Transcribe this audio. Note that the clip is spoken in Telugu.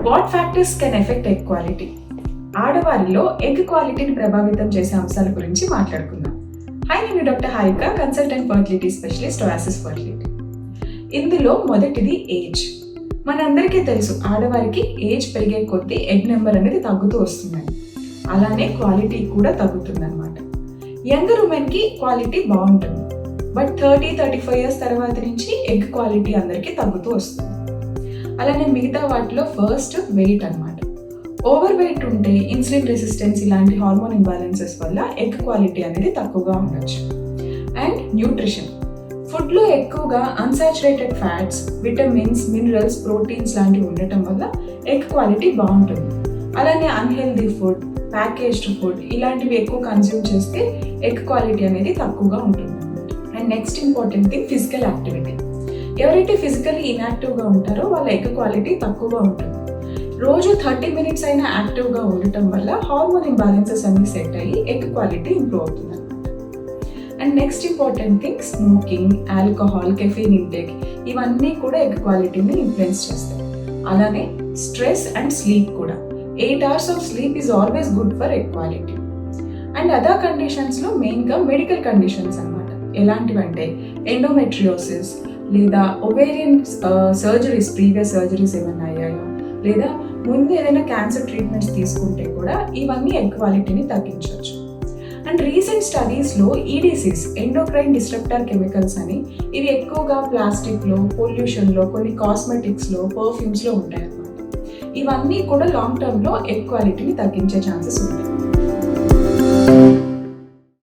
What factors can affect egg quality? ఆడవారిలో ఎగ్ క్వాలిటీని ప్రభావితం చేసే అంశాల గురించి మాట్లాడుకుందాం. హాయ్, నేను doctor Harika, consultant fertility specialist Oasis fertility. ఇందులో మొదటిది ఏజ్. మనందరికీ తెలుసు, ఆడవారికి ఏజ్ పెరిగే కొద్దీ ఎగ్ నెంబర్ అనేది తగ్గుతూ వస్తుందని. అలానే క్వాలిటీ కూడా తగ్గుతుంది అనమాట. యంగర్ ఉమెన్కి క్వాలిటీ బాగుంటుంది, బట్ 30-35 ఇయర్స్ తర్వాత నుంచి ఎగ్ క్వాలిటీ అందరికీ తగ్గుతూ వస్తుంది. అలానే మిగతా వాటిలో ఫస్ట్ వెయిట్ అనమాట. ఓవర్ వెయిట్ ఉంటే ఇన్సులిన్ రెసిస్టెన్స్ ఇలాంటి హార్మోన్ ఇంబ్యాలెన్సెస్ వల్ల ఎగ్ క్వాలిటీ అనేది తక్కువగా ఉండొచ్చు. And nutrition. ఫుడ్లో ఎక్కువగా unsaturated fats, vitamins, minerals, proteins లాంటివి ఉండటం వల్ల ఎగ్ క్వాలిటీ బాగుంటుంది. అలానే అన్హెల్దీ ఫుడ్, ప్యాకేజ్డ్ ఫుడ్ ఇలాంటివి ఎక్కువ కన్జ్యూమ్ చేస్తే ఎగ్ క్వాలిటీ అనేది తక్కువగా ఉంటుంది. And next important thing, physical activity. ఎవరైతే ఫిజికల్లీ ఇన్యాక్టివ్గా ఉంటారో వాళ్ళ ఎగ్ క్వాలిటీ తక్కువగా ఉంటుంది. రోజు 30 మినిట్స్ అయినా యాక్టివ్గా ఉండటం వల్ల హార్మోన్ ఇంబ్యాలెన్సెస్ అన్ని సెట్ అయ్యి ఎగ్ క్వాలిటీ ఇంప్రూవ్ అవుతుంది అనమాట. And next important thing, smoking, alcohol, caffeine intake ఇవన్నీ కూడా ఎగ్ క్వాలిటీని ఇన్ఫ్లుయెన్స్ చేస్తాయి. అలానే స్ట్రెస్ అండ్ స్లీప్ కూడా. 8 hours of sleep is always good for egg quality. And other కండిషన్స్లో మెయిన్గా మెడికల్ కండిషన్స్ అనమాట. ఎలాంటివంటే ఎండోమెట్రియోసిస్ లేదా ఒవేరియన్ సర్జరీస్, ప్రీవియస్ సర్జరీస్ ఏమైనా అయ్యాయో, లేదా ముందు ఏదైనా క్యాన్సర్ ట్రీట్మెంట్స్ తీసుకుంటే కూడా ఇవన్నీ ఎగ్ క్వాలిటీని తగ్గించవచ్చు. అండ్ రీసెంట్ స్టడీస్లో ఈడీసీస్, ఎండోక్రైన్ డిస్ట్రప్టర్ కెమికల్స్ అని, ఇవి ఎక్కువగా ప్లాస్టిక్లో, పొల్యూషన్లో, కొన్ని కాస్మెటిక్స్లో, పర్ఫ్యూమ్స్లో ఉంటాయి అన్నమాట. ఇవన్నీ కూడా లాంగ్ టర్మ్లో ఎగ్ క్వాలిటీని తగ్గించే ఛాన్సెస్ ఉంటాయి.